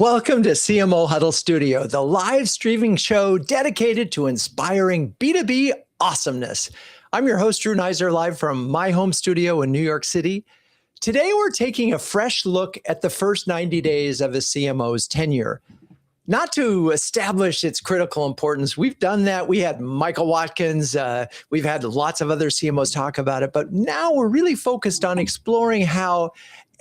Welcome to CMO Huddles Studio, the live streaming show dedicated to inspiring B2B awesomeness. I'm your host, Drew Neiser, live from my home studio in New York City. Today, we're taking a fresh look at the first 90 days of a CMO's tenure. Not to establish its critical importance. We've done that. We had Michael Watkins. We've had lots of other CMOs talk about it. But now we're really focused on exploring how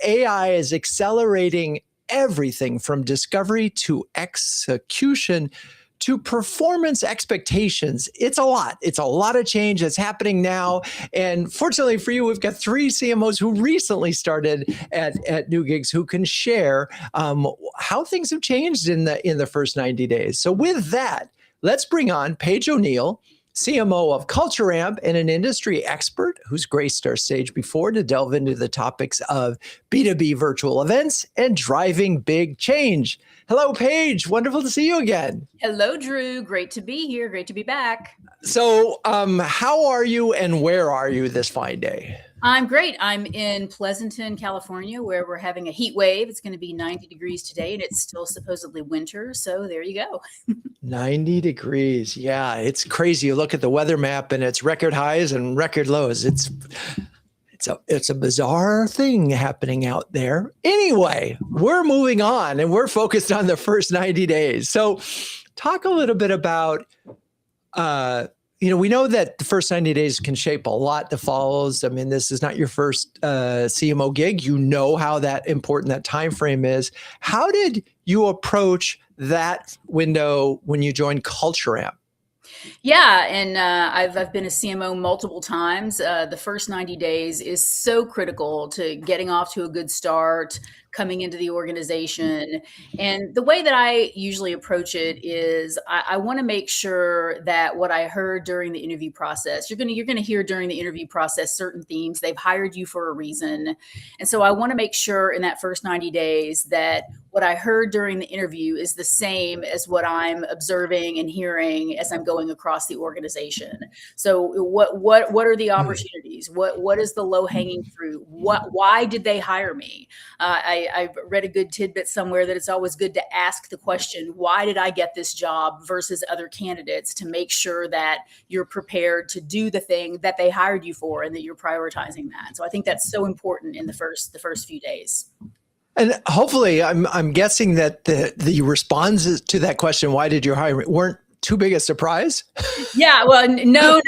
AI is accelerating everything from discovery to execution to performance expectations. It's a lot. It's a lot of change that's happening now. And fortunately for you, we've got three CMOs who recently started at New Gigs who can share how things have changed in the first 90 days. So with that, let's bring on Paige O'Neill, CMO of Culture Amp and an industry expert who's graced our stage before to delve into the topics of B2B virtual events and driving big change. Hello, Paige. Wonderful to see you again. Hello, Drew. Great to be here. Great to be back. So how are you and where are you this fine day? I'm great. I'm in Pleasanton, California, where we're having a heat wave. It's going to be 90 degrees today, and it's still supposedly winter. So there you go. 90 degrees. Yeah, it's crazy. You look at the weather map and it's record highs and record lows. It's a bizarre thing happening out there. Anyway, we're moving on and we're focused on the first 90 days. So talk a little bit about, we know that the first 90 days can shape a lot that follows. I mean, this is not your first CMO gig. You know how that important that time frame is. How did you approach that window when you joined Culture Amp? Yeah, and I've been a CMO multiple times. The first 90 days is so critical to getting off to a good start, coming into the organization. And the way that I usually approach it is I want to make sure that what I heard during the interview process, you're going to hear during the interview process certain themes. They've hired you for a reason. And so I want to make sure in that first 90 days that what I heard during the interview is the same as what I'm observing and hearing as I'm going across the organization. So what are the opportunities? What is the low hanging fruit? Why did they hire me? I've read a good tidbit somewhere that it's always good to ask the question, why did I get this job versus other candidates, to make sure that you're prepared to do the thing that they hired you for and that you're prioritizing that. So I think that's so important in the first few days. And hopefully, I'm guessing that the responses to that question, why did you hire me, weren't too big a surprise? Yeah, well, no.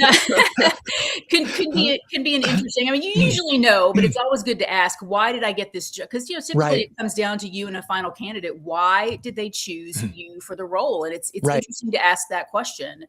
can be an interesting. I mean, you usually know, but it's always good to ask, why did I get this job? Because typically It comes down to you and a final candidate. Why did they choose you for the role? And it's interesting to ask that question.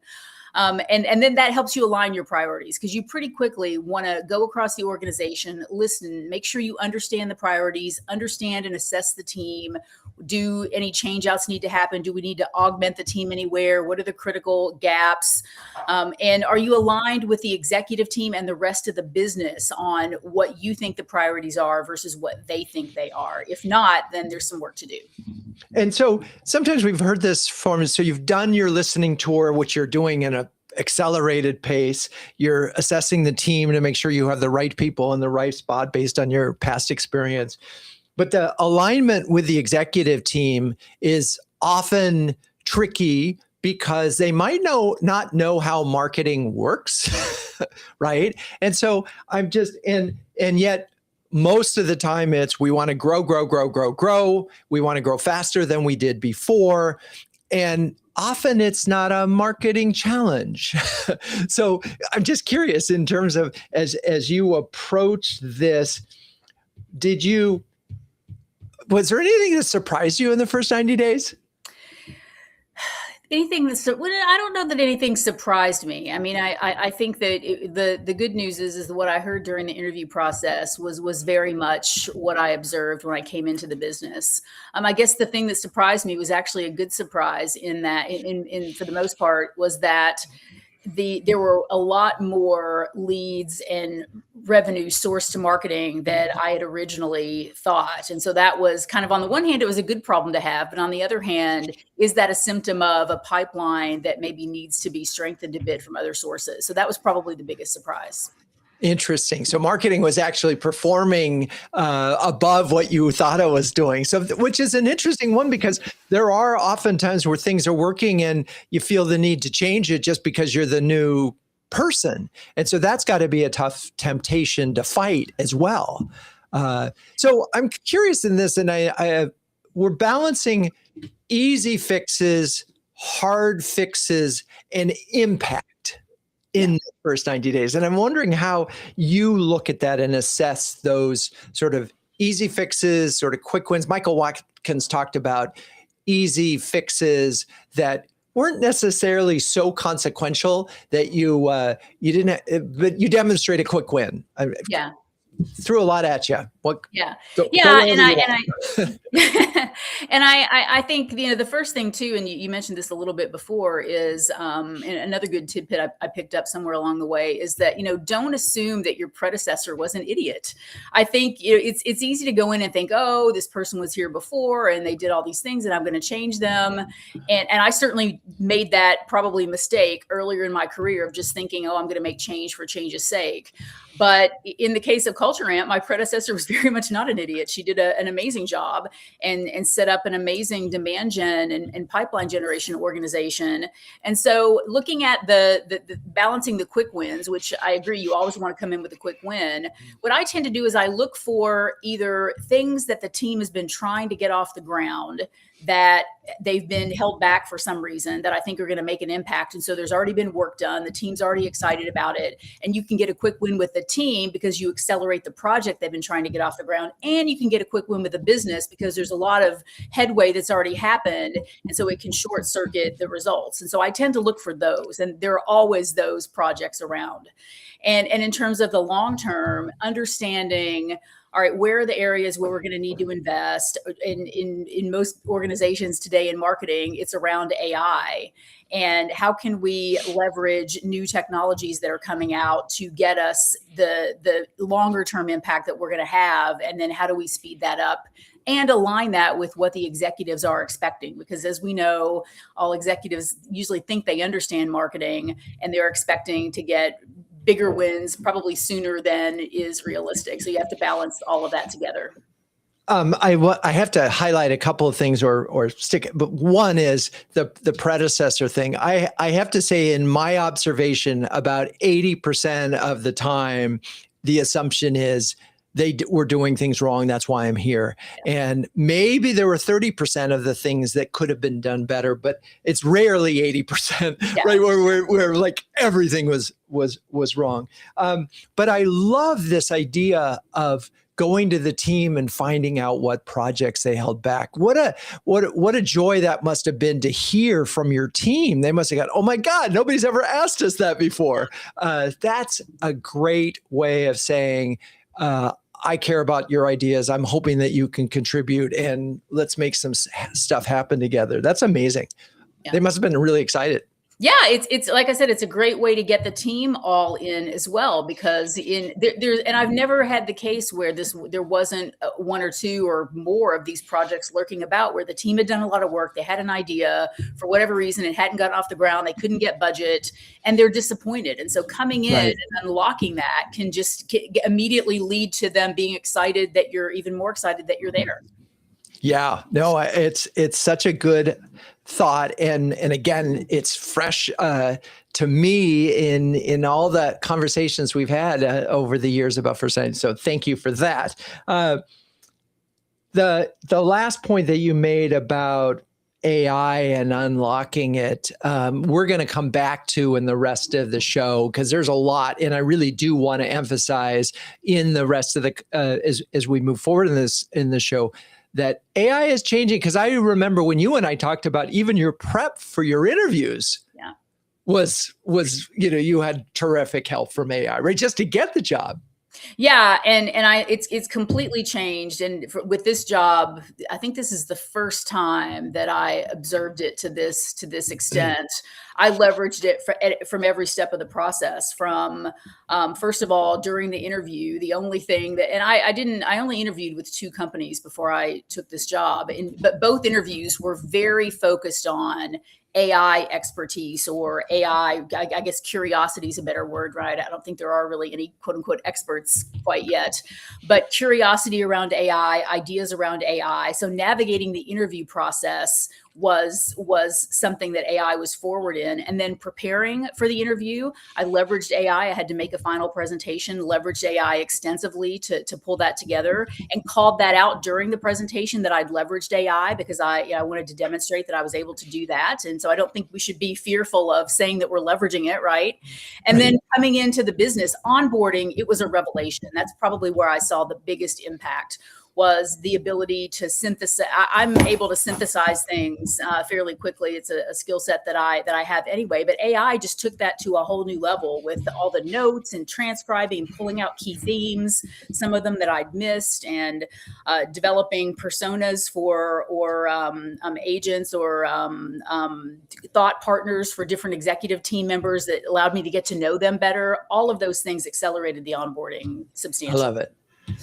And then that helps you align your priorities, because you pretty quickly want to go across the organization, listen, make sure you understand the priorities, understand and assess the team. Do any change outs need to happen? Do we need to augment the team anywhere? What are the critical gaps? And are you aligned with the executive team and the rest of the business on what you think the priorities are versus what they think they are? If not, then there's some work to do. And so sometimes we've heard this form. So you've done your listening tour, which you're doing in a accelerated pace. You're assessing the team to make sure you have the right people in the right spot based on your past experience. But the alignment with the executive team is often tricky because they might not know how marketing works, right? And so and yet most of the time it's, we want to grow. We want to grow faster than we did before. And often it's not a marketing challenge. So I'm just curious, in terms of as you approach this, was there anything that surprised you in the first 90 days? I don't know that anything surprised me. I mean, I think that the good news is what I heard during the interview process was very much what I observed when I came into the business. I guess the thing that surprised me was actually a good surprise, in that, for the most part, was that there were a lot more leads and revenue sourced to marketing that I had originally thought. And so that was kind of, on the one hand, it was a good problem to have, but on the other hand, is that a symptom of a pipeline that maybe needs to be strengthened a bit from other sources? So that was probably the biggest surprise. Interesting. So marketing was actually performing above what you thought it was doing. So, which is an interesting one because there are often times where things are working and you feel the need to change it just because you're the new person. And so that's got to be a tough temptation to fight as well. So I'm curious in this, and we're balancing easy fixes, hard fixes, and impact in the first 90 days. And I'm wondering how you look at that and assess those sort of easy fixes, sort of quick wins. Michael Watkins talked about easy fixes that weren't necessarily so consequential that you didn't, but you demonstrate a quick win. Yeah. Threw a lot at you. Yeah. Go And I think, the first thing too, and you mentioned this a little bit before, is and another good tidbit I picked up somewhere along the way is that, don't assume that your predecessor was an idiot. I think it's easy to go in and think, oh, this person was here before and they did all these things and I'm going to change them. And I certainly made that probably mistake earlier in my career of just thinking, oh, I'm going to make change for change's sake. But in the case of Culture Amp, my predecessor was very much not an idiot. She did an amazing job and set up an amazing demand gen and pipeline generation organization. And so looking at the balancing the quick wins, which I agree, you always want to come in with a quick win. What I tend to do is I look for either things that the team has been trying to get off the ground that they've been held back for some reason that I think are going to make an impact. And so there's already been work done. The team's already excited about it. And you can get a quick win with the team because you accelerate the project they've been trying to get off the ground. And you can get a quick win with the business because there's a lot of headway that's already happened. And so it can short circuit the results. And so I tend to look for those. And there are always those projects around. And in terms of the long term, understanding, all right, where are the areas where we're going to need to invest? In most organizations today in marketing, it's around AI. And how can we leverage new technologies that are coming out to get us the longer term impact that we're going to have? And then how do we speed that up and align that with what the executives are expecting? Because as we know, all executives usually think they understand marketing and they're expecting to get bigger wins probably sooner than is realistic. So you have to balance all of that together. I have to highlight a couple of things or stick, but one is the predecessor thing. I have to say, in my observation, about 80% of the time, the assumption is they were doing things wrong. That's why I'm here. And maybe there were 30% of the things that could have been done better, but it's rarely 80%, right? Where like everything was wrong. But I love this idea of going to the team and finding out what projects they held back. What a joy that must have been to hear from your team. They must have gone, oh my God, nobody's ever asked us that before. That's a great way of saying, I care about your ideas. I'm hoping that you can contribute and let's make some stuff happen together. That's amazing. Yeah. They must have been really excited. Yeah, it's like I said, it's a great way to get the team all in as well, because and I've never had the case where there wasn't one or two or more of these projects lurking about where the team had done a lot of work. They had an idea for whatever reason, it hadn't gotten off the ground. They couldn't get budget and they're disappointed. And so coming in and unlocking that can just immediately lead to them being excited that you're even more excited that you're there. Yeah, no, it's such a good thought, and again, it's fresh to me in all the conversations we've had over the years about First 90. So thank you for that. The last point that you made about AI and unlocking it, we're going to come back to in the rest of the show because there's a lot, and I really do want to emphasize in the rest of the as we move forward in the show, that AI is changing. Because I remember when you and I talked about even your prep for your interviews was you had terrific help from AI, right? Just to get the job. Yeah. And it's completely changed. And with this job, I think this is the first time that I observed it to this extent. I leveraged it from every step of the process. From first of all, during the interview, the only thing that, and I only interviewed with 2 companies before I took this job, but both interviews were very focused on AI expertise or AI, I guess curiosity is a better word, right? I don't think there are really any quote unquote experts quite yet, but curiosity around AI, ideas around AI. So navigating the interview process was something that AI was forward in. And then preparing for the interview, I leveraged AI. I had to make a final presentation, leveraged AI extensively to pull that together, and called that out during the presentation that I'd leveraged AI because I wanted to demonstrate that I was able to do that. And so I don't think we should be fearful of saying that we're leveraging it, right? And then coming into the business onboarding, it was a revelation. That's probably where I saw the biggest impact, was the ability to synthesize. I'm able to synthesize things fairly quickly. It's a skill set that I have anyway, but AI just took that to a whole new level with all the notes and transcribing, pulling out key themes, some of them that I'd missed, and developing personas or agents or thought partners for different executive team members that allowed me to get to know them better. All of those things accelerated the onboarding substantially. I love it.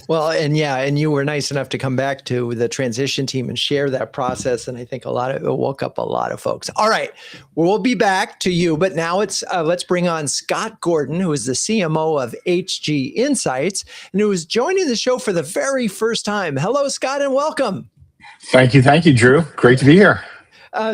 Well, and you were nice enough to come back to the transition team and share that process. And I think it woke up a lot of folks. All right, we'll be back to you, but now let's bring on Scott Gordon, who is the CMO of HG Insights and who is joining the show for the very first time. Hello, Scott, and welcome. Thank you, Drew. Great to be here.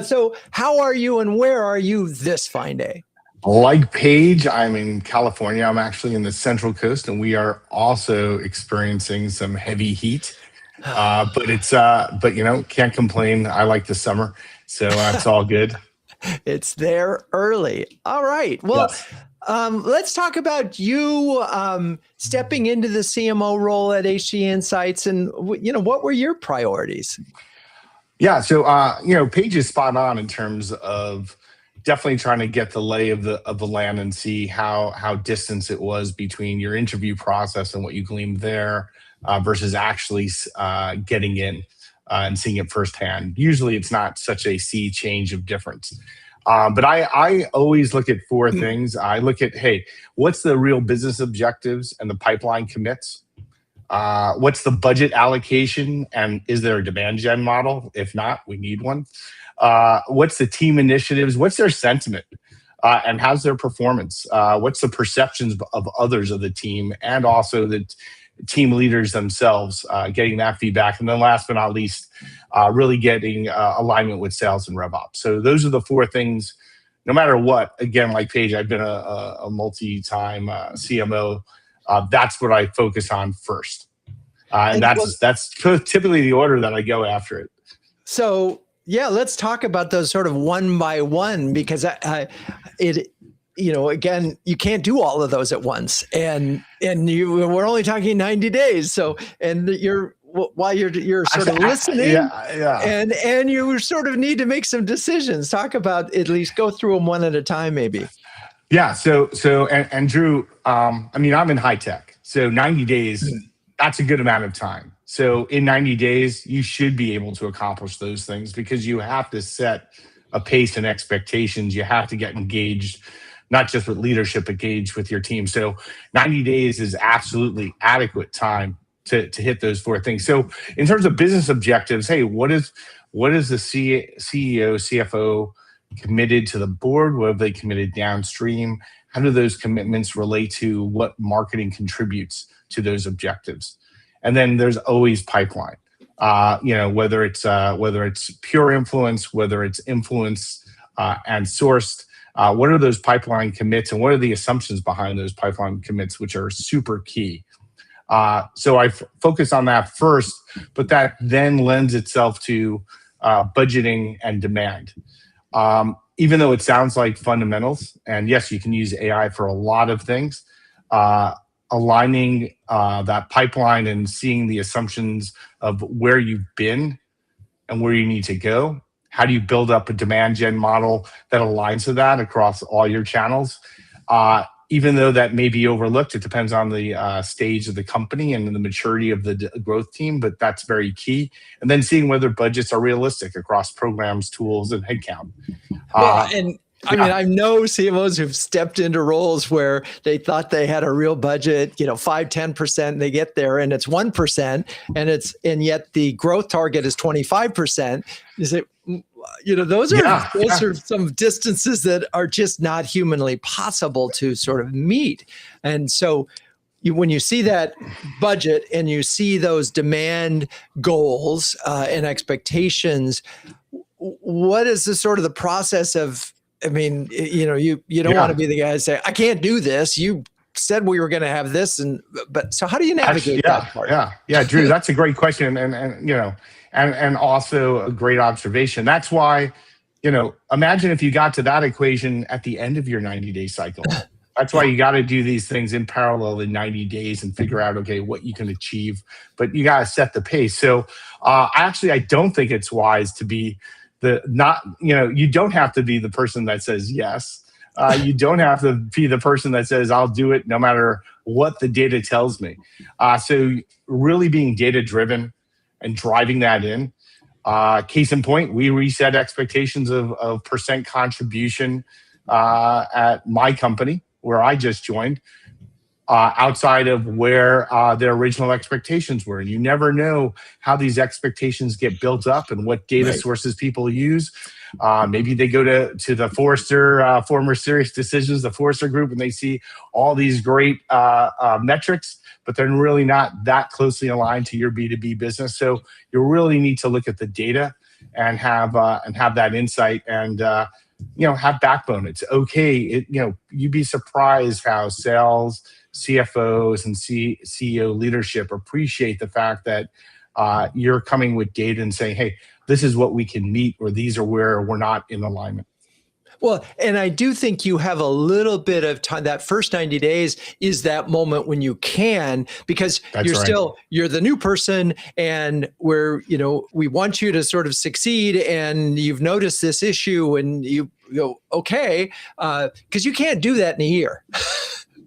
So how are you and where are you this fine day? Like Paige, I'm in California. I'm actually in the Central Coast, and we are also experiencing some heavy heat. But can't complain. I like the summer, so it's all good. It's there early. All right. Well, yes. Let's talk about you stepping into the CMO role at HG Insights, and what were your priorities? Yeah. So Paige is spot on in terms of definitely trying to get the lay of the land and see how distant it was between your interview process and what you gleaned there versus actually getting in and seeing it firsthand. Usually it's not such a sea change of difference. But I always look at four things. I look at, hey, what's the real business objectives and the pipeline commits? What's the budget allocation, and is there a demand gen model? If not, we need one. What's the team initiatives? What's their sentiment? And how's their performance? What's the perceptions of others of the team, and also the team leaders themselves, getting that feedback. And then last but not least, really getting alignment with sales and RevOps. So those are the four things, no matter what. Again, like Paige, I've been a multi-time CMO. That's what I focus on first. And that's typically the order that I go after it. So yeah, let's talk about those sort of one by one, because again, you can't do all of those at once, and we're only talking 90 days. So, and while you're sort of listening, and you sort of need to make some decisions. Talk about, at least go through them one at a time, maybe. Yeah. So Drew, I'm in high tech, so 90 days, that's a good amount of time. So in 90 days, you should be able to accomplish those things, because you have to set a pace and expectations. You have to get engaged, not just with leadership, engaged with your team. So 90 days is absolutely adequate time to hit those four things. So in terms of business objectives, hey, what is the CEO, CFO committed to the board? What have they committed downstream? How do those commitments relate to what marketing contributes to those objectives? And then there's always pipeline. Whether it's pure influence, whether it's influence and sourced. What are those pipeline commits, and what are the assumptions behind those pipeline commits, which are super key? So I focus on that first, but that then lends itself to budgeting and demand. Even though it sounds like fundamentals, and yes, you can use AI for a lot of things, aligning that pipeline and seeing the assumptions of where you've been and where you need to go. How do you build up a demand gen model that aligns to that across all your channels? Even though that may be overlooked, it depends on the stage of the company and the maturity of the growth team, but that's very key. And then seeing whether budgets are realistic across programs, tools, and headcount. I know CMOs who've stepped into roles where they thought they had a real budget, 5-10%, and they get there and it's 1%, and yet the growth target is 25%. Is it, those Yeah. are some distances that are just not humanly possible to sort of meet. And so when you see that budget and you see those demand goals and expectations, what is the sort of the process of, I mean, you don't want to be the guy to say, I can't do this. You said we were going to have this. But so how do you navigate that part? Yeah. Drew, that's a great question. And also a great observation. That's why, imagine if you got to that equation at the end of your 90-day cycle. That's why you got to do these things in parallel in 90 days and figure out, okay, what you can achieve, but you got to set the pace. So I don't think it's wise to be you don't have to be the person that says yes. You don't have to be the person that says, I'll do it no matter what the data tells me. So really being data driven and driving that in. Case in point, we reset expectations of percent contribution at my company where I just joined, outside of where their original expectations were. And you never know how these expectations get built up and what data sources people use. Maybe they go to the Forrester, former Serious Decisions, the Forrester group, and they see all these great metrics, but they're really not that closely aligned to your B2B business. So you really need to look at the data and have that insight and have backbone. It's okay. You'd be surprised how sales, CFOs, and CEO leadership appreciate the fact that you're coming with data and saying, hey, this is what we can meet, or these are where we're not in alignment. Well, and I do think you have a little bit of time. That first 90 days is that moment when you can, because you're the new person, and we want you to sort of succeed, and you've noticed this issue, and you go, okay, because you can't do that in a year.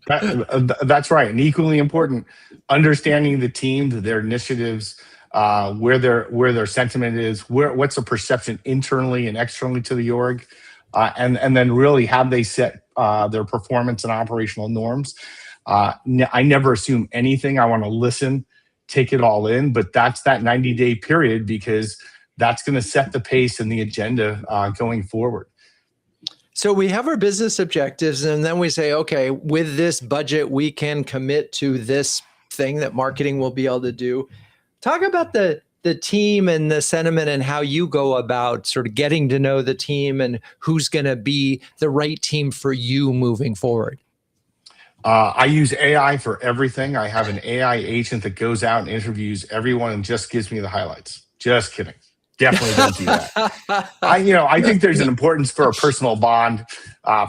That's right. And equally important, understanding the team, their initiatives, where their sentiment is, what's the perception internally and externally to the org. And then really have they set their performance and operational norms. I never assume anything. I want to listen, take it all in, but that's that 90-day period, because that's going to set the pace and the agenda going forward. So we have our business objectives, and then we say, okay, with this budget, we can commit to this thing that marketing will be able to do. Talk about the team and the sentiment and how you go about sort of getting to know the team and who's going to be the right team for you moving forward. I use AI for everything. I have an AI agent that goes out and interviews everyone and just gives me the highlights. Just kidding. Definitely don't do that. I think there's an importance for a personal bond,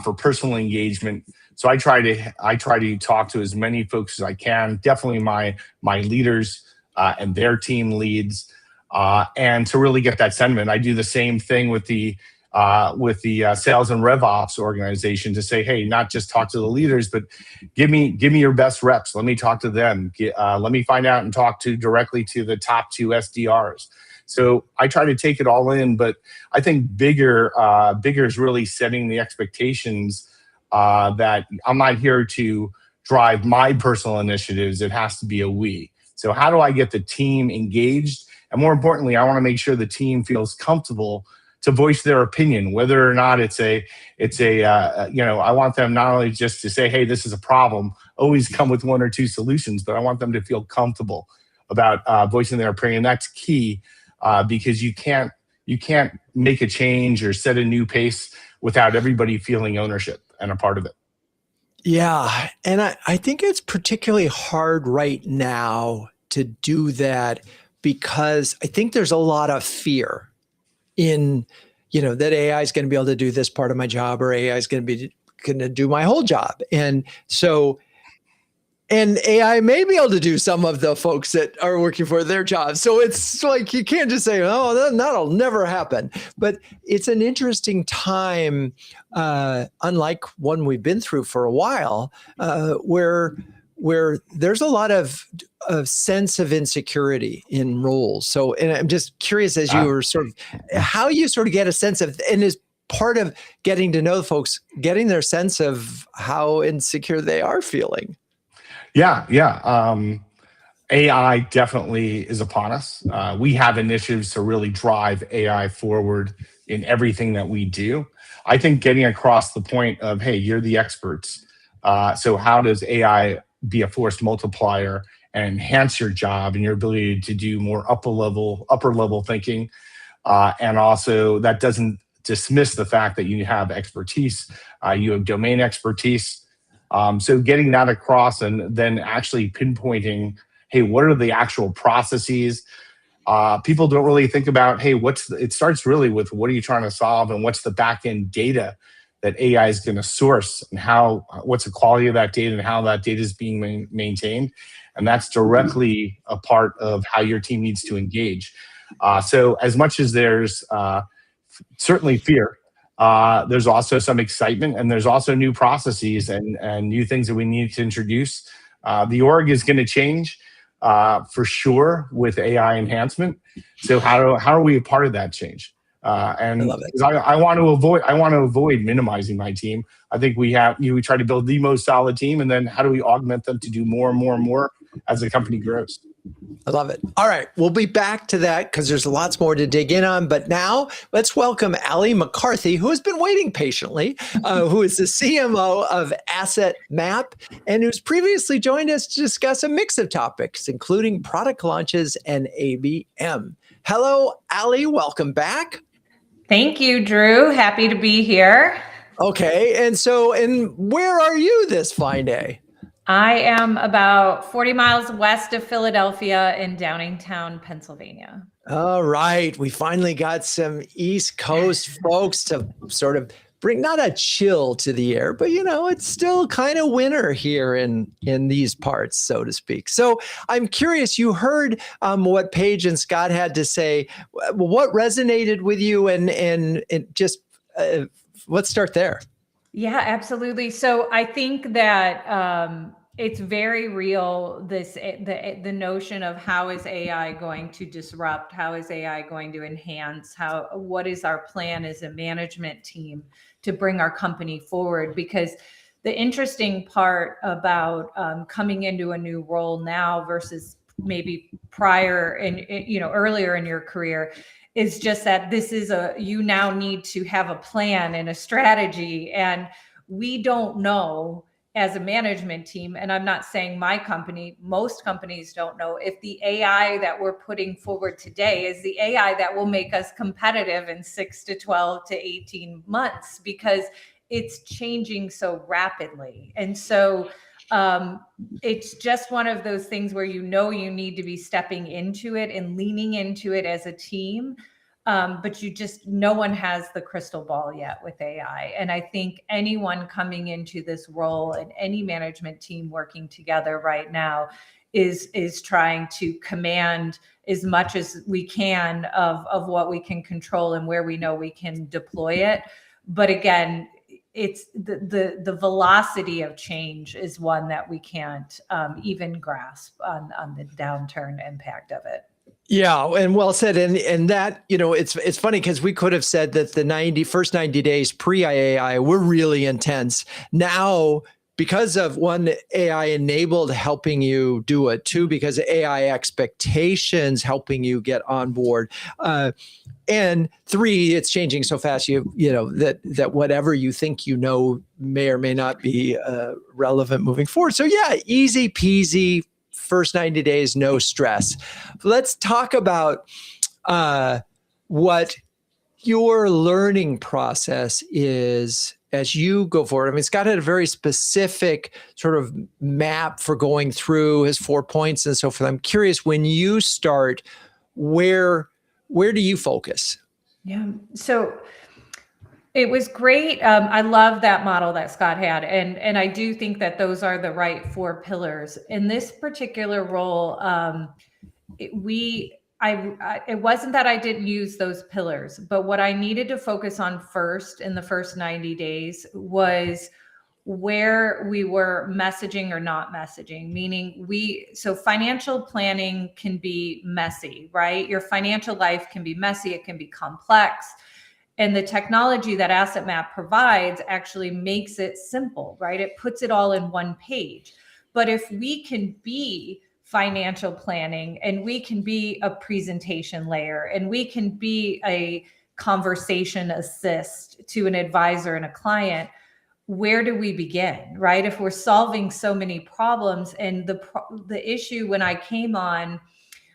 for personal engagement. So I try to talk to as many folks as I can. Definitely my leaders and their team leads, and to really get that sentiment. I do the same thing with the sales and rev ops organization to say, hey, not just talk to the leaders, but give me your best reps. Let me talk to them. Let me find out and talk directly to the top 2 SDRs. So I try to take it all in, but I think bigger is really setting the expectations that I'm not here to drive my personal initiatives. It has to be a we. So how do I get the team engaged? And more importantly, I want to make sure the team feels comfortable to voice their opinion, whether or not I want them not only just to say, hey, this is a problem, always come with 1 or 2 solutions, but I want them to feel comfortable about voicing their opinion. That's key. Because you can't make a change or set a new pace without everybody feeling ownership and a part of it. Yeah. And I think it's particularly hard right now to do that, because I think there's a lot of fear in, that AI is going to be able to do this part of my job, or AI is going to do my whole job. And so, and AI may be able to do some of the folks that are working for their jobs. So it's like, you can't just say, oh, that'll never happen. But it's an interesting time, unlike one we've been through for a while, where there's a lot of sense of insecurity in roles. So, and I'm just curious, as you were sort of, how you sort of get a sense of, and is part of getting to know folks, getting their sense of how insecure they are feeling. Yeah. AI definitely is upon us. We have initiatives to really drive AI forward in everything that we do. I think getting across the point of, hey, you're the experts. So how does AI be a force multiplier and enhance your job and your ability to do more upper level thinking? And also that doesn't dismiss the fact that you have expertise, you have domain expertise. So getting that across and then actually pinpointing, hey, what are the actual processes? People don't really think about, hey, it starts really with what are you trying to solve and what's the back end data that AI is going to source and what's the quality of that data and how that data is being maintained. And that's directly a part of how your team needs to engage. So as much as there's certainly fear, there's also some excitement, and there's also new processes and new things that we need to introduce. The org is going to change for sure with AI enhancement. So how are we a part of that change? And I love it. I want to avoid minimizing my team. I think we try to build the most solid team, and then how do we augment them to do more and more and more as the company grows? I love it. All right. We'll be back to that because there's lots more to dig in on. But now let's welcome Ali McCarthy, who has been waiting patiently, who is the CMO of Asset Map and who's previously joined us to discuss a mix of topics, including product launches and ABM. Hello, Ali. Welcome back. Thank you, Drew. Happy to be here. Okay. And where are you this fine day? I am about 40 miles west of Philadelphia in Downingtown, Pennsylvania. All right. We finally got some East Coast folks to sort of bring not a chill to the air, but it's still kind of winter here in these parts, so to speak. So I'm curious, you heard what Paige and Scott had to say. What resonated with you and just let's start there. Yeah, absolutely. So I think that it's very real, the notion of how is AI going to disrupt, how is AI going to enhance, what is our plan as a management team to bring our company forward? Because the interesting part about coming into a new role now versus maybe prior and earlier in your career is just that you now need to have a plan and a strategy. And we don't know as a management team, and I'm not saying my company, most companies don't know if the AI that we're putting forward today is the AI that will make us competitive in 6 to 12 to 18 months, because it's changing so rapidly. And so it's just one of those things where you need to be stepping into it and leaning into it as a team. But no one has the crystal ball yet with AI. And I think anyone coming into this role and any management team working together right now is trying to command as much as we can of what we can control and where we know we can deploy it. But again, it's the velocity of change is one that we can't even grasp on the downturn impact of it. Yeah, and well said. And that, it's funny because we could have said that the first 90 days pre-AI were really intense. Now, because of one, AI enabled helping you do it, two, because AI expectations helping you get on board. And three, it's changing so fast, that whatever you think may or may not be relevant moving forward. So yeah, easy peasy. First 90 days, no stress. Let's talk about what your learning process is as you go forward. I mean, Scott had a very specific sort of map for going through his 4 points and so forth. I'm curious, when you start, where do you focus? Yeah. So it was great. I love that model that Scott had. And I do think that those are the right 4 pillars. In this particular role, it wasn't that I didn't use those pillars, but what I needed to focus on first in the first 90 days was where we were messaging or not messaging, meaning so financial planning can be messy, right? Your financial life can be messy. It can be complex. And the technology that Asset Map provides actually makes it simple, right? It puts it all in one page. But if we can be financial planning, and we can be a presentation layer, and we can be a conversation assist to an advisor and a client. Where do we begin, right? If we're solving so many problems, and the issue when I came on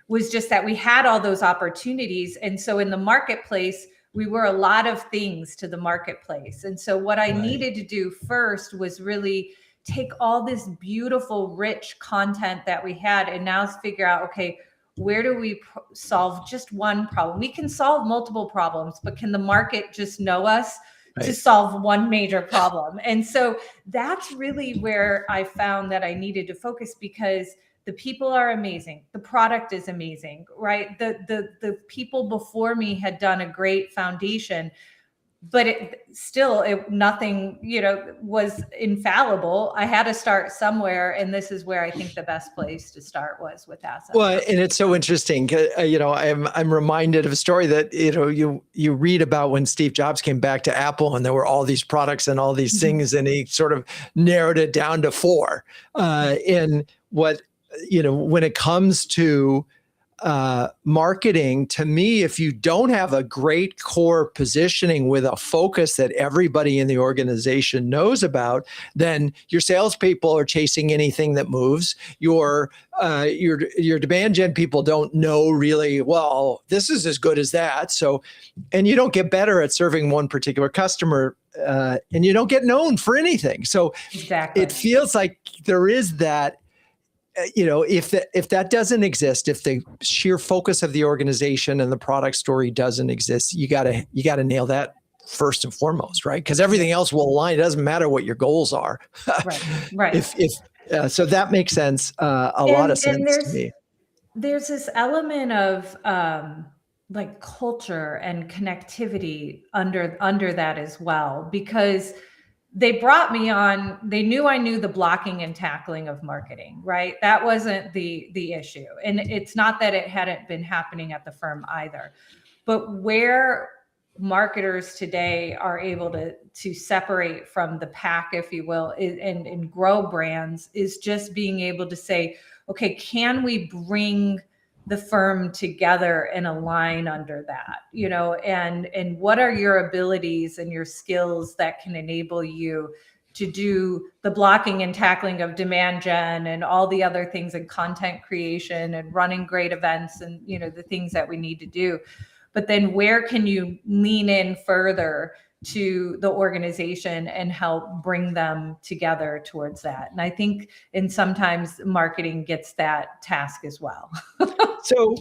was just that we had all those opportunities. And so in the marketplace, we were a lot of things to the marketplace. And so what I needed to do first was really take all this beautiful, rich content that we had and now figure out, okay, where do we solve just one problem? We can solve multiple problems, but can the market just know us to solve one major problem? And so that's really where I found that I needed to focus, because the people are amazing. The product is amazing, right? The people before me had done a great foundation, but nothing, was infallible. I had to start somewhere. And this is where I think the best place to start was with assets. Well, and it's so interesting. I'm reminded of a story that, you read about when Steve Jobs came back to Apple and there were all these products and all these things, and he sort of narrowed it down to 4. And what, when it comes to marketing, to me, if you don't have a great core positioning with a focus that everybody in the organization knows about, then your salespeople are chasing anything that moves. Your demand gen people don't know really, well, this is as good as that. So, and you don't get better at serving one particular customer, and you don't get known for anything. So exactly. It feels like there is that. If that doesn't exist, if the sheer focus of the organization and the product story doesn't exist, you gotta nail that first and foremost, right? Because everything else will align. It doesn't matter what your goals are. Right. So that makes sense. A lot of sense to me. There's this element of like culture and connectivity under that as well, because they brought me on, they knew I knew the blocking and tackling of marketing, right? That wasn't the issue. And it's not that it hadn't been happening at the firm either. But where marketers today are able to separate from the pack, if you will, and grow brands, is just being able to say, okay, can we bring the firm together and align under that, and what are your abilities and your skills that can enable you to do the blocking and tackling of demand gen and all the other things, and content creation and running great events and, the things that we need to do. But then where can you lean in further to the organization and help bring them together towards that? And I think, and sometimes marketing gets that task as well. So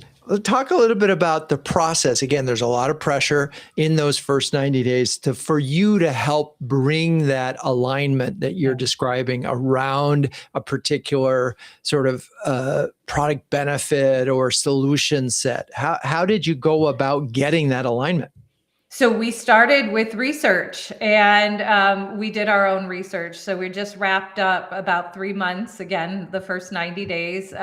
talk a little bit about the process. Again, there's a lot of pressure in those first 90 days for you to help bring that alignment that you're describing around a particular sort of product benefit or solution set. How did you go about getting that alignment? So we started with research, and we did our own research. So we just wrapped up about 3 months, again, the first 90 days,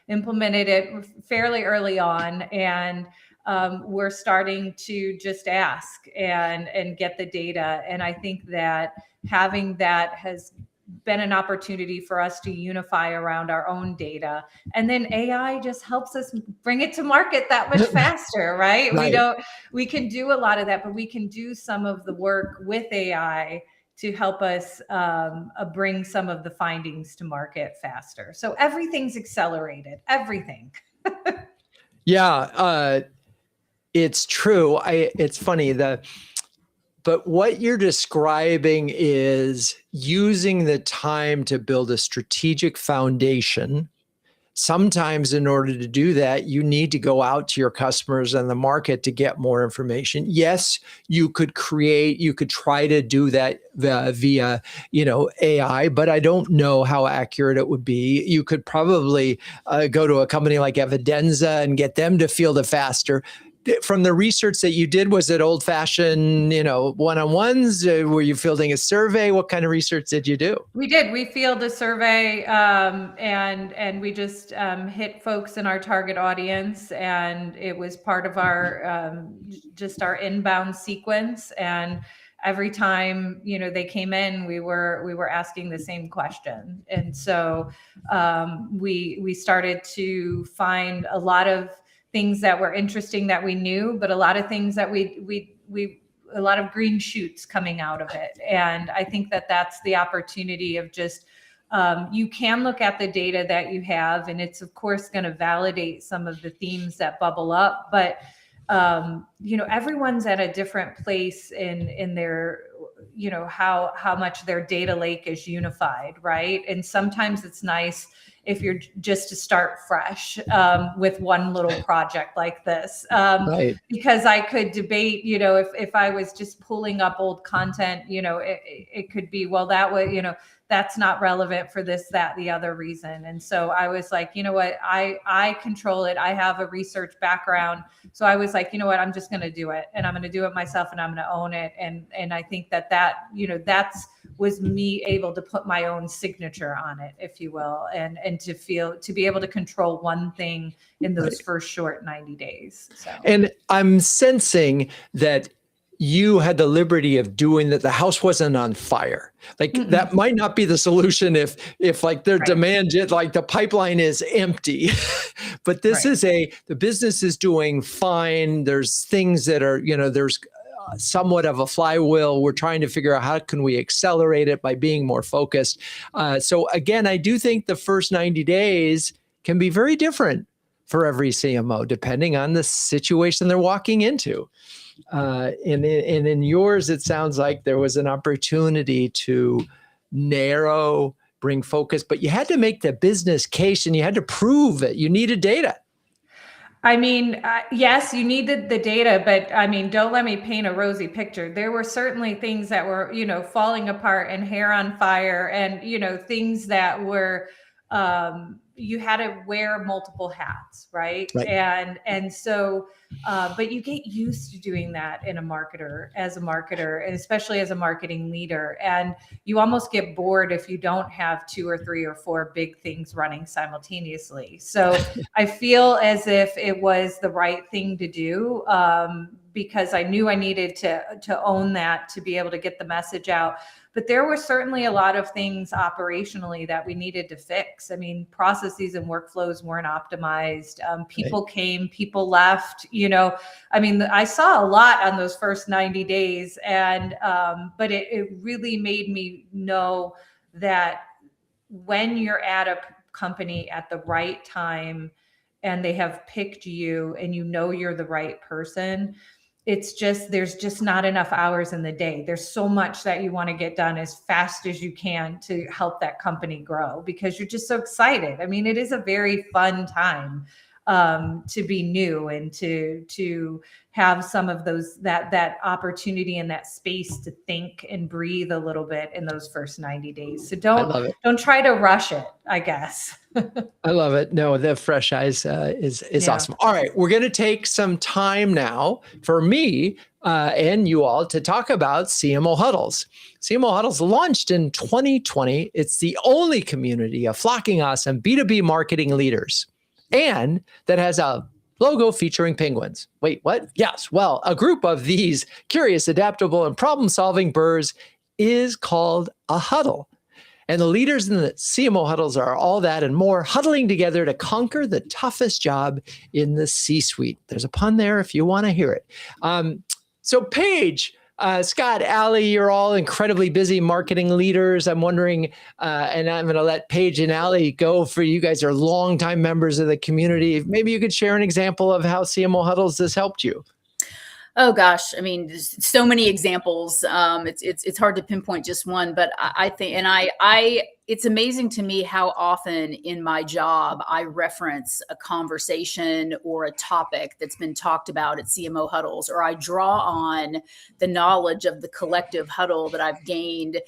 implemented it fairly early on. And we're starting to just ask and get the data. And I think that having that has been an opportunity for us to unify around our own data. And then AI just helps us bring it to market that much faster, right? We can do a lot of that, but we can do some of the work with AI to help us bring some of the findings to market faster. So everything's accelerated, everything. Yeah, it's true. It's funny but what you're describing is using the time to build a strategic foundation. Sometimes in order to do that, you need to go out to your customers and the market to get more information. Yes, you could try to do that via, AI, but I don't know how accurate it would be. You could probably go to a company like Evidenza and get them to field it faster. From the research that you did, was it old-fashioned, one-on-ones? Were you fielding a survey? What kind of research did you do? We did. We fielded a survey, and we just hit folks in our target audience, and it was part of our just our inbound sequence. And every time, they came in, we were asking the same question. And so we started to find a lot of things that were interesting that we knew, but a lot of things that we a lot of green shoots coming out of it. And I think that that's the opportunity of just, you can look at the data that you have, and it's of course going to validate some of the themes that bubble up, but everyone's at a different place in their, how much their data lake is unified, right? And sometimes it's nice if you're just to start fresh with one little project like this, Right. because I could debate, if I was just pulling up old content, it could be, well, that way, that's not relevant for this, that, the other reason. And so I was like, you know what, I control it. I have a research background. So I was like, you know what, I'm just going to do it, and I'm going to do it myself, and I'm going to own it. And I think that's was me able to put my own signature on it, if you will, and to be able to control one thing in those first short 90 days. So. And I'm sensing that you had the liberty of doing that. The house wasn't on fire. Like that might not be the solution if like their demand, like the pipeline is empty, but this is the business is doing fine. There's things that are, there's somewhat of a flywheel. We're trying to figure out how can we accelerate it by being more focused. So again, I do think the first 90 days can be very different for every CMO, depending on the situation they're walking into. And in yours, it sounds like there was an opportunity to bring focus, but you had to make the business case and you had to prove it. You needed data. I mean, yes, you needed the data, but I mean, don't let me paint a rosy picture. There were certainly things that were, falling apart and hair on fire, and, things that were, you had to wear multiple hats, right? And so, but you get used to doing that as a marketer, and especially as a marketing leader. And you almost get bored if you don't have 2 or 3 or 4 big things running simultaneously. So I feel as if it was the right thing to do, because I knew I needed to own that to be able to get the message out. But there were certainly a lot of things operationally that we needed to fix. I mean, processes and workflows weren't optimized. People came, people left, I mean, I saw a lot on those first 90 days. And, but it really made me know that when you're at a company at the right time and they have picked you and you're the right person, there's just not enough hours in the day. There's so much that you want to get done as fast as you can to help that company grow, because you're just so excited. I mean, it is a very fun time to be new and to have some of those, that opportunity and that space to think and breathe a little bit in those first 90 days. So don't try to rush it, I guess. I love it. No, the fresh eyes is awesome. All right, we're going to take some time now for me and you all to talk about CMO Huddles. CMO Huddles launched in 2020. It's the only community of flocking awesome B2B marketing leaders, and that has a logo featuring penguins. Wait, what? Yes. Well, a group of these curious, adaptable, and problem-solving birds is called a huddle. And the leaders in the CMO Huddles are all that and more, huddling together to conquer the toughest job in the C-suite. There's a pun there if you want to hear it. So Paige, Scott, Allie, you're all incredibly busy marketing leaders. I'm wondering, and I'm going to let Paige and Allie go, for you guys are longtime members of the community. Maybe you could share an example of how CMO Huddles has helped you. Oh gosh, I mean, there's so many examples. It's hard to pinpoint just one, but I think, and it's amazing to me how often in my job I reference a conversation or a topic that's been talked about at CMO Huddles, or I draw on the knowledge of the collective huddle that I've gained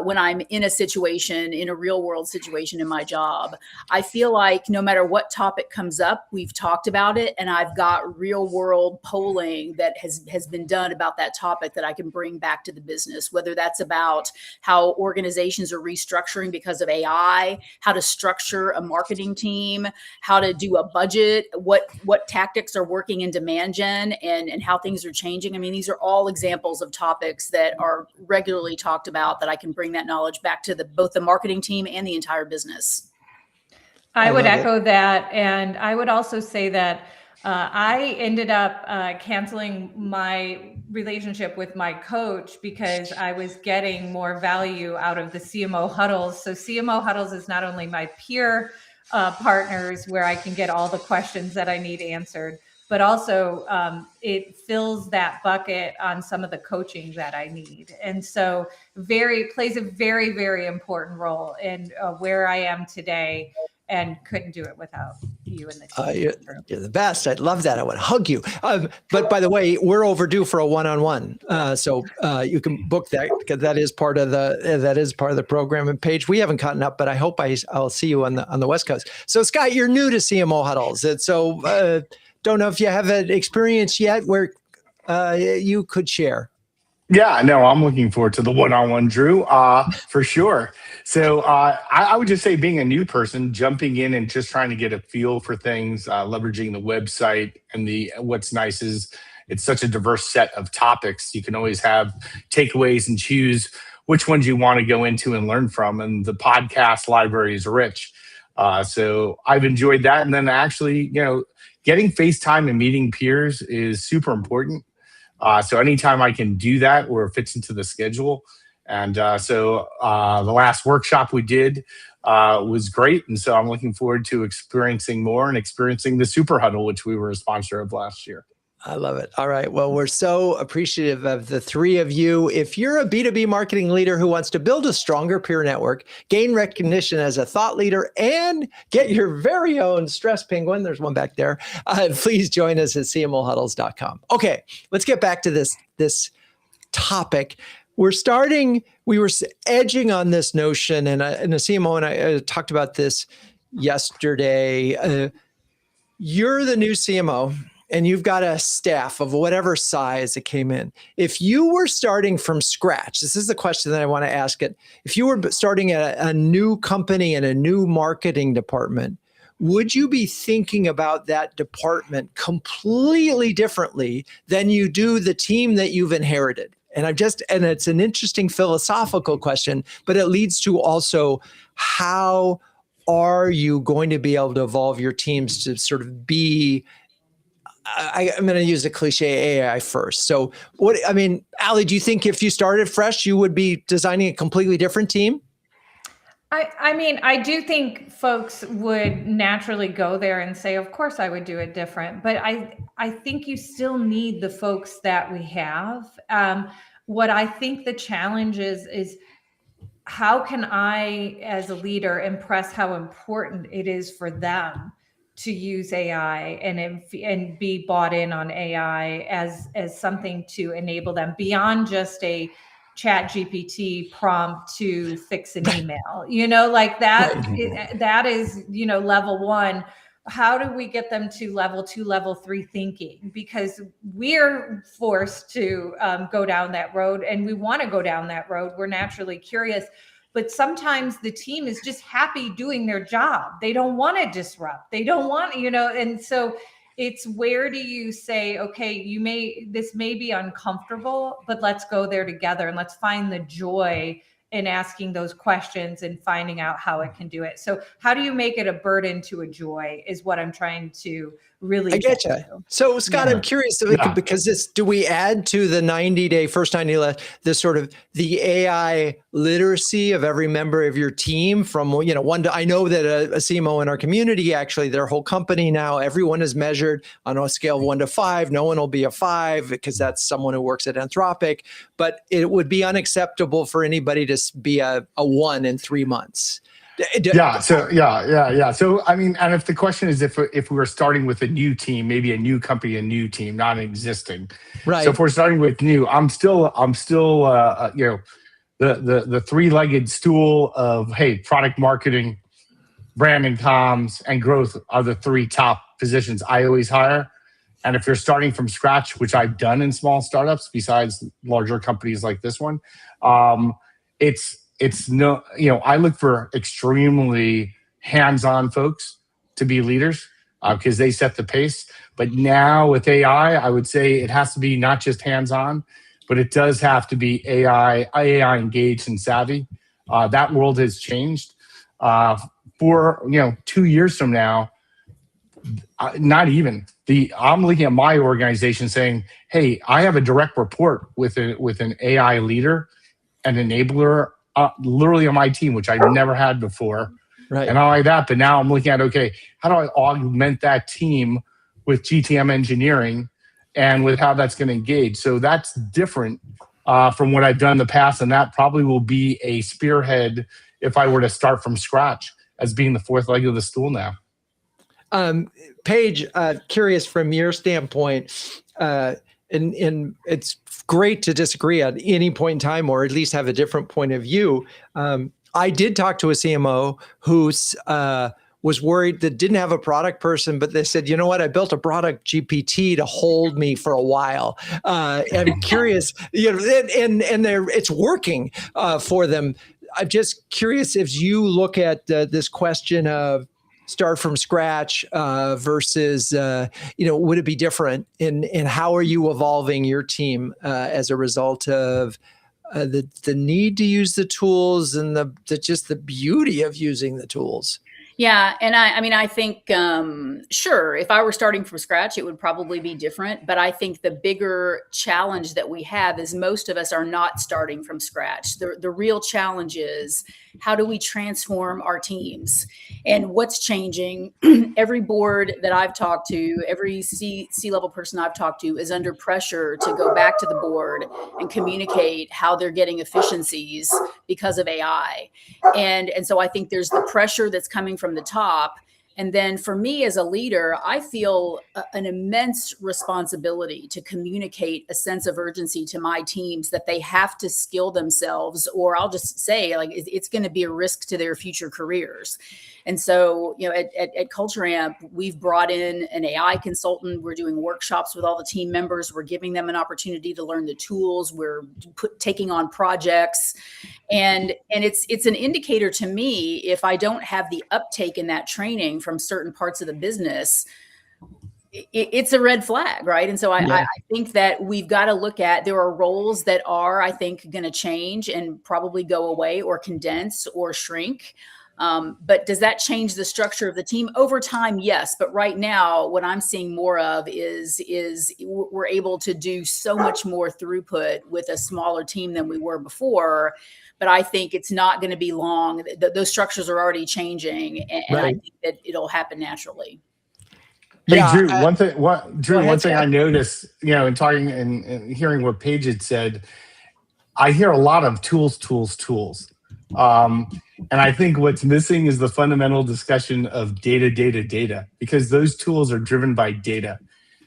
when I'm in a situation, in a real world situation in my job. I feel like no matter what topic comes up, we've talked about it, and I've got real world polling that has been done about that topic that I can bring back to the business, whether that's about how organizations are restructuring because of AI, how to structure a marketing team, how to do a budget, what tactics are working in demand gen, and how things are changing. I mean, these are all examples of topics that are regularly talked about that I can bring that knowledge back to both the marketing team and the entire business. I would echo that. And I would also say that I ended up canceling my relationship with my coach because I was getting more value out of the CMO Huddles. So CMO Huddles is not only my peer partners where I can get all the questions that I need answered, but also it fills that bucket on some of the coaching that I need. And so plays a very, very important role in where I am today, and couldn't do it without you and the team. You're the best. I'd love that. I would hug you. But by the way, we're overdue for a one-on-one. So you can book that, because that is part of the program. And Paige, we haven't caught up, but I hope I'll see you on the West Coast. So Scott, you're new to CMO Huddles. And so don't know if you have an experience yet where you could share. Yeah, no, I'm looking forward to the one-on-one, Drew, for sure. So I would just say, being a new person, jumping in and just trying to get a feel for things, leveraging the website, and what's nice is it's such a diverse set of topics. You can always have takeaways and choose which ones you want to go into and learn from. And the podcast library is rich. So I've enjoyed that. And then actually, getting FaceTime and meeting peers is super important. So anytime I can do that or it fits into the schedule. And so the last workshop we did was great. And so I'm looking forward to experiencing more and experiencing the Super Huddle, which we were a sponsor of last year. I love it. All right. Well, we're so appreciative of the three of you. If you're a B2B marketing leader who wants to build a stronger peer network, gain recognition as a thought leader, and get your very own stress penguin, there's one back there, please join us at cmohuddles.com. Okay, let's get back to this topic. We were edging on this notion, and the CMO and I talked about this yesterday. You're the new CMO, and you've got a staff of whatever size that came in. If you were starting from scratch, this is the question that I want to ask it. If you were starting a new company and a new marketing department, would you be thinking about that department completely differently than you do the team that you've inherited? And it's an interesting philosophical question, but it leads to also, how are you going to be able to evolve your teams to sort of be, I'm going to use the cliche, AI first. So Allie, do you think if you started fresh, you would be designing a completely different team? I do think folks would naturally go there and say, of course I would do it different. But I think you still need the folks that we have. What I think the challenge is how can I, as a leader, impress how important it is for them to use AI and be bought in on AI as something to enable them beyond just a Chat GPT prompt to fix an email, like that. Right. That is, level one. How do we get them to level 2, level 3 thinking? Because we're forced to go down that road, and we want to go down that road. We're naturally curious. But sometimes the team is just happy doing their job. They don't want to disrupt. They don't want, and so it's, where do you say, okay, this may be uncomfortable, but let's go there together and let's find the joy in asking those questions and finding out how it can do it. So how do you make it a burden to a joy is what I'm trying to really get you. So Scott, I'm curious, because do we add to the first 90 day, this sort of the AI literacy of every member of your team from, one to, I know that a CMO in our community, actually their whole company now, everyone is measured on a scale of 1 to 5. No one will be a 5 because that's someone who works at Anthropic, but it would be unacceptable for anybody to be a 1 in 3 months. So, and if the question is if we were starting with a new team, maybe a new company, a new team, not an existing. Right. So if we're starting with new, I'm still the three-legged stool of, hey, product marketing, brand and comms, and growth are the 3 top positions I always hire. And if you're starting from scratch, which I've done in small startups, besides larger companies like this one, it's no, I look for extremely hands-on folks to be leaders because they set the pace. But now with AI, I would say it has to be not just hands-on, but it does have to be AI engaged and savvy. That world has changed. For 2 years from now, not even I'm looking at my organization saying, hey, I have a direct report with an AI leader, an enabler, literally on my team, which I've never had before. Right. And not like that, but now I'm looking at, okay, how do I augment that team with GTM engineering and with how that's going to engage? So that's different from what I've done in the past. And that probably will be a spearhead if I were to start from scratch as being the fourth leg of the stool now. Paige, curious from your standpoint, and it's great to disagree at any point in time, or at least have a different point of view. I did talk to a CMO who was worried that didn't have a product person, but they said, you know what, I built a product GPT to hold me for a while. I'm curious, and it's working for them. I'm just curious if you look at this question of start from scratch versus, would it be different? And how are you evolving your team as a result of the need to use the tools and just the beauty of using the tools? Yeah. And I think, sure, if I were starting from scratch, it would probably be different. But I think the bigger challenge that we have is most of us are not starting from scratch. The real challenge is, how do we transform our teams? And what's changing? Every board that I've talked to, every C-level person I've talked to is under pressure to go back to the board and communicate how they're getting efficiencies because of AI. And so I think there's the pressure that's coming from the top. And then for me as a leader, I feel an immense responsibility to communicate a sense of urgency to my teams that they have to skill themselves, or I'll just say, like, it's going to be a risk to their future careers. And so, at Culture Amp, we've brought in an AI consultant. We're doing workshops with all the team members. We're giving them an opportunity to learn the tools. We're taking on projects. And it's an indicator to me, if I don't have the uptake in that training from certain parts of the business, it's a red flag, right? And so I think that we've got to look at, there are roles that are, I think, going to change and probably go away or condense or shrink. But does that change the structure of the team over time? Yes. But right now, what I'm seeing more of is we're able to do so much more throughput with a smaller team than we were before. But I think it's not going to be long. Those structures are already changing, and right. I think that it'll happen naturally. Hey, Drew, one thing I noticed, in talking and hearing what Paige had said, I hear a lot of tools. And I think what's missing is the fundamental discussion of data, because those tools are driven by data.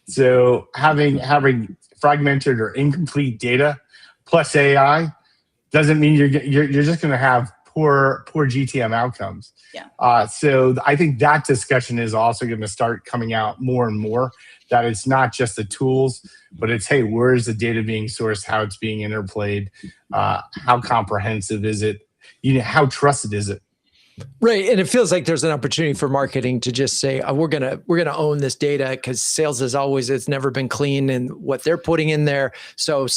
So having fragmented or incomplete data plus AI doesn't mean you're just going to have poor GTM outcomes. Yeah. So I think that discussion is also going to start coming out more and more, that it's not just the tools, but it's, hey, where is the data being sourced, how it's being interplayed, how comprehensive is it, how trusted is it? Right. And it feels like there's an opportunity for marketing to just say, we're gonna own this data, because sales it's never been clean in what they're putting in there. So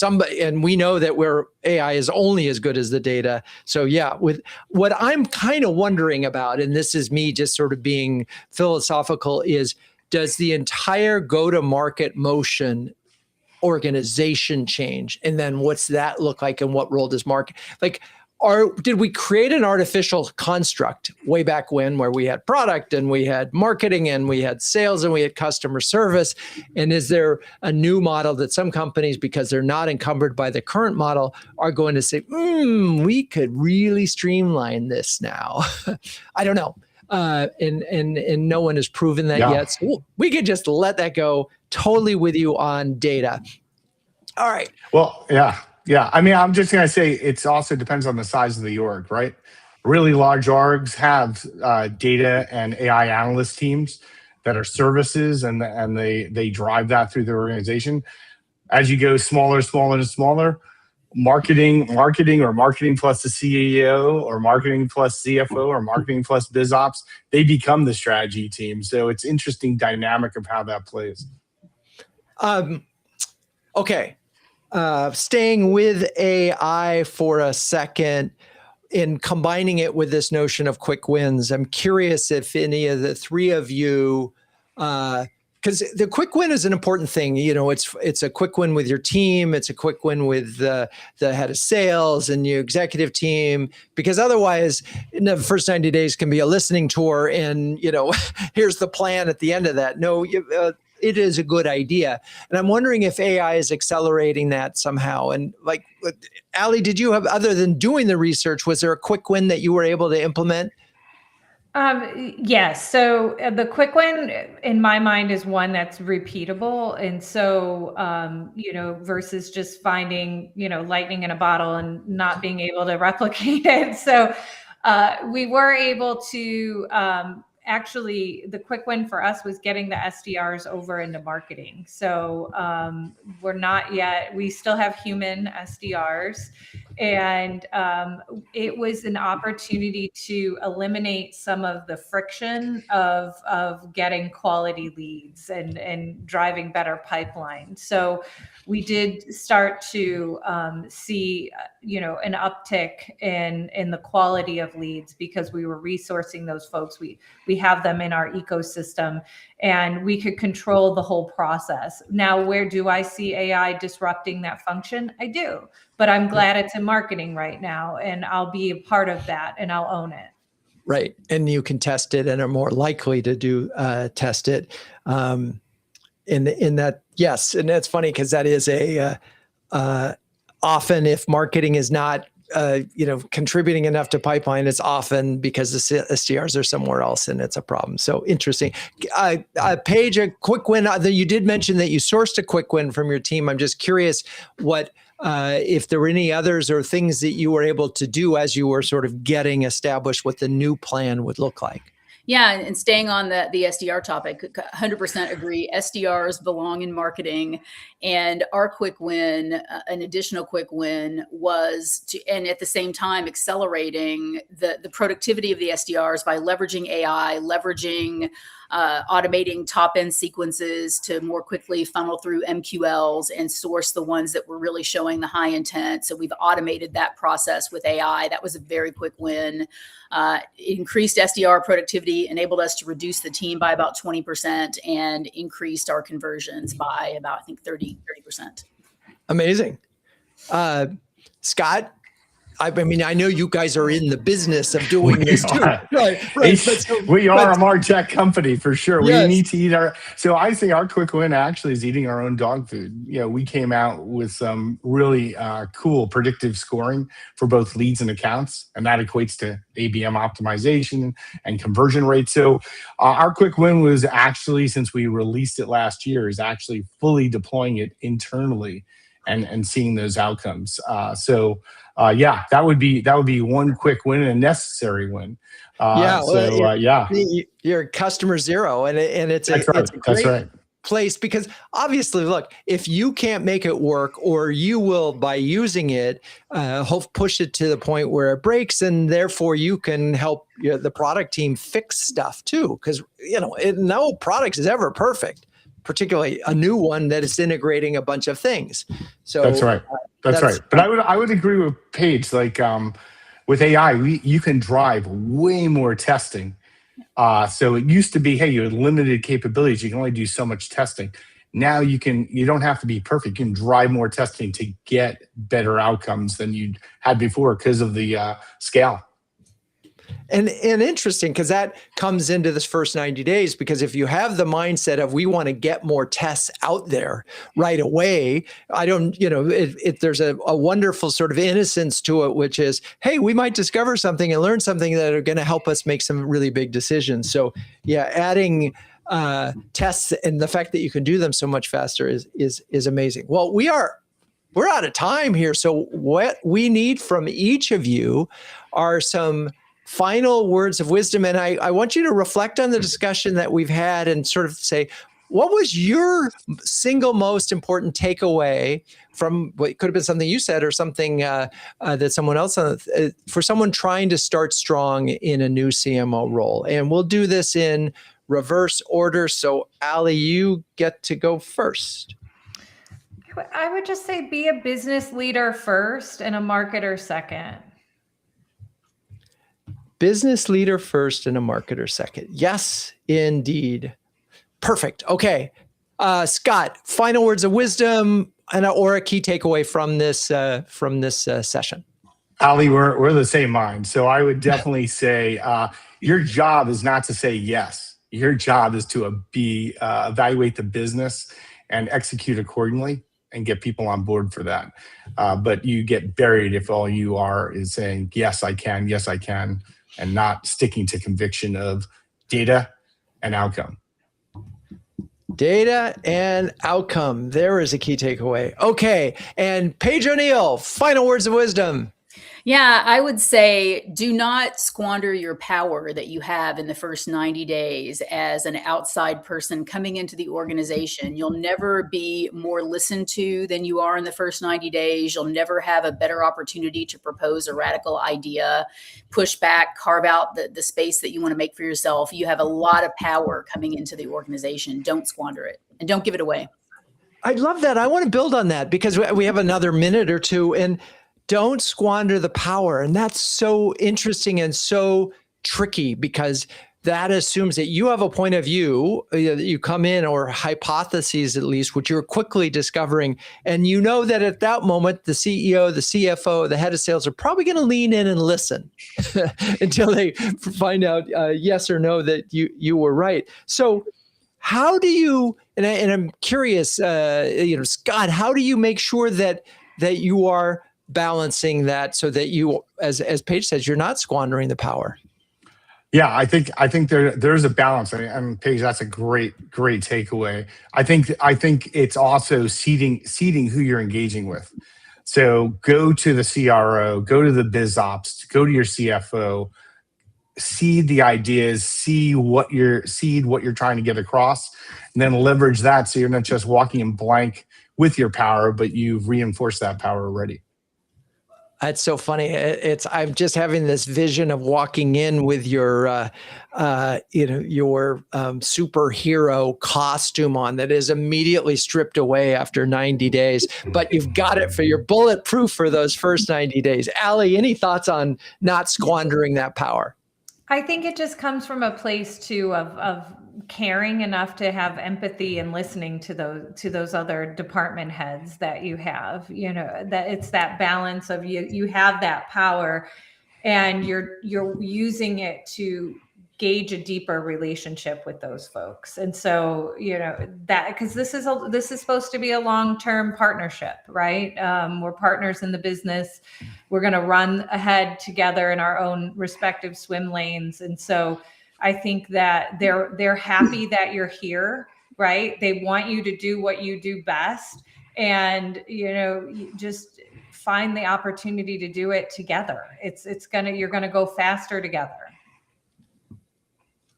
and we know that AI is only as good as the data. So yeah, with what I'm kind of wondering about, and this is me just sort of being philosophical, is does the entire go-to-market motion organization change? And then what's that look like, and what role does market, did we create an artificial construct way back when, where we had product and we had marketing and we had sales and we had customer service? And is there a new model that some companies, because they're not encumbered by the current model, are going to say, we could really streamline this now? I don't know. And no one has proven that yet. So we could just let that go. Totally with you on data. All right. Well, yeah. Yeah, I mean, I'm just going to say it also depends on the size of the org, right? Really large orgs have data and AI analyst teams that are services, and they drive that through their organization. As you go smaller, marketing or marketing plus the CEO or marketing plus CFO or marketing plus biz ops, they become the strategy team. So it's interesting dynamic of how that plays. Okay. Staying with AI for a second, in combining it with this notion of quick wins, I'm curious if any of the three of you, because the quick win is an important thing. It's a quick win with your team. It's a quick win with the head of sales and your executive team, because otherwise, in the first 90 days can be a listening tour, and here's the plan at the end of that. No, it is a good idea. And I'm wondering if AI is accelerating that somehow. And like, Ali, did you have, other than doing the research, was there a quick win that you were able to implement? Yes. So the quick win in my mind is one that's repeatable. And so, versus just finding, lightning in a bottle and not being able to replicate it. So we were able to actually, the quick win for us was getting the SDRs over into marketing. So we're not yet, we still have human SDRs. And it was an opportunity to eliminate some of the friction of getting quality leads and driving better pipeline. So we did start to see, an uptick in the quality of leads, because we were resourcing those folks. We have them in our ecosystem, and we could control the whole process. Now, where do I see AI disrupting that function? I do, but I'm glad it's in marketing right now, and I'll be a part of that, and I'll own it. Right. And you can test it and are more likely to test it. In that, yes. And that's funny, because that is often, if marketing is not contributing enough to pipeline, it's often because the SDRs are somewhere else, and it's a problem. So interesting. Paige, a quick win. You did mention that you sourced a quick win from your team. I'm just curious what, if there were any others or things that you were able to do as you were sort of getting established what the new plan would look like. Yeah, and staying on the SDR topic, 100% agree. SDRs belong in marketing, and our quick win, an additional quick win, was to, and at the same time, accelerating the productivity of the SDRs by leveraging AI, leveraging automating top-end sequences to more quickly funnel through MQLs and source the ones that were really showing the high intent. So we've automated that process with AI. That was a very quick win. Increased SDR productivity, enabled us to reduce the team by about 20%, and increased our conversions by about, I think, 30%. Amazing. Scott, I mean, I know you guys are in the business of doing this too. Right. We are a MarTech company for sure. Yes. We need to eat so I think our quick win actually is eating our own dog food. We came out with some really cool predictive scoring for both leads and accounts, and that equates to ABM optimization and conversion rate. So our quick win was actually, since we released it last year, is actually fully deploying it internally and seeing those outcomes. That would be one quick win and a necessary win. You're customer zero, and it's a great place, because obviously, look, if you can't make it work, or you will, by using it, push it to the point where it breaks, and therefore you can help the product team fix stuff too, because no product is ever perfect, particularly a new one that is integrating a bunch of things. So that's right. That's right. But I would agree with Paige. Like with AI, you can drive way more testing. So it used to be, hey, you had limited capabilities. You can only do so much testing. Now you don't have to be perfect. You can drive more testing to get better outcomes than you had before because of the scale. And interesting, because that comes into this first 90 days, because if you have the mindset of, we want to get more tests out there right away, there's a wonderful sort of innocence to it, which is, hey, we might discover something and learn something that are going to help us make some really big decisions. So yeah, adding tests and the fact that you can do them so much faster is amazing. Well, we're out of time here. So what we need from each of you are some final words of wisdom. And I want you to reflect on the discussion that we've had and sort of say, what was your single most important takeaway from what could have been something you said or something that someone else, for someone trying to start strong in a new CMO role? And we'll do this in reverse order. So Ali, you get to go first. I would just say be a business leader first and a marketer second. Business leader first and a marketer second. Yes, indeed. Perfect. Okay. Scott, final words of wisdom or a key takeaway from this session. Ali, we're the same mind. So I would definitely say your job is not to say yes. Your job is to evaluate the business and execute accordingly and get people on board for that. But you get buried if all you are is saying, yes, I can, and not sticking to conviction of data and outcome. Data and outcome. There is a key takeaway. Okay. And Paige O'Neill, final words of wisdom. Yeah, I would say do not squander your power that you have in the first 90 days as an outside person coming into the organization. You'll never be more listened to than you are in the first 90 days. You'll never have a better opportunity to propose a radical idea, push back, carve out the space that you want to make for yourself. You have a lot of power coming into the organization. Don't squander it and don't give it away. I love that. I want to build on that because we have another minute or two, and don't squander the power. And that's so interesting and so tricky because that assumes that you have a point of view that you come in, or hypotheses at least, which you're quickly discovering. And you know that at that moment, the CEO, the CFO, the head of sales are probably going to lean in and listen until they find out yes or no that you were right. So how do you, and I'm curious, Scott, how do you make sure that you are balancing that so that you, as Paige says, you're not squandering the power? Yeah, I think there's a balance. And Paige, that's a great takeaway. I think it's also seeding who you're engaging with. So go to the CRO, go to the biz ops, go to your CFO, seed the ideas, seed what you're trying to get across, and then leverage that so you're not just walking in blank with your power, but you've reinforced that power already. That's so funny. I'm just having this vision of walking in with your superhero costume on that is immediately stripped away after 90 days. But you've got it you're bulletproof for those first 90 days. Ali, any thoughts on not squandering that power? I think it just comes from a place too of caring enough to have empathy and listening to those other department heads that you have. That it's that balance of you have that power, and you're using it to gauge a deeper relationship with those folks. And so that, because this is supposed to be a long-term partnership, right? We're partners in the business. We're going to run ahead together in our own respective swim lanes. And so I think that they're happy that you're here, right? They want you to do what you do best, and you just find the opportunity to do it together. You're gonna go faster together.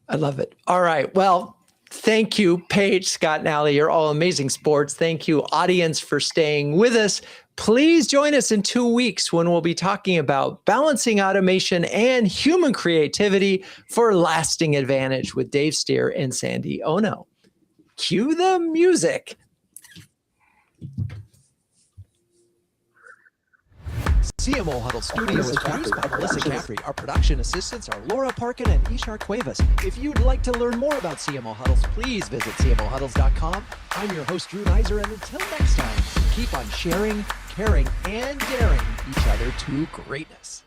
I love it. All right. Well, thank you, Paige, Scott, and Ali. You're all amazing sports. Thank you, audience, for staying with us. Please join us in 2 weeks when we'll be talking about balancing automation and human creativity for lasting advantage with Dave Steer and Sandy Ono. Cue the music. CMO Huddles Studio is produced by Melissa Caffrey. Our production assistants are Laura Parkin and Ishar Cuevas. If you'd like to learn more about CMO Huddles, please visit cmohuddles.com. I'm your host, Drew Neiser, and until next time, keep on sharing, caring, and daring each other to greatness.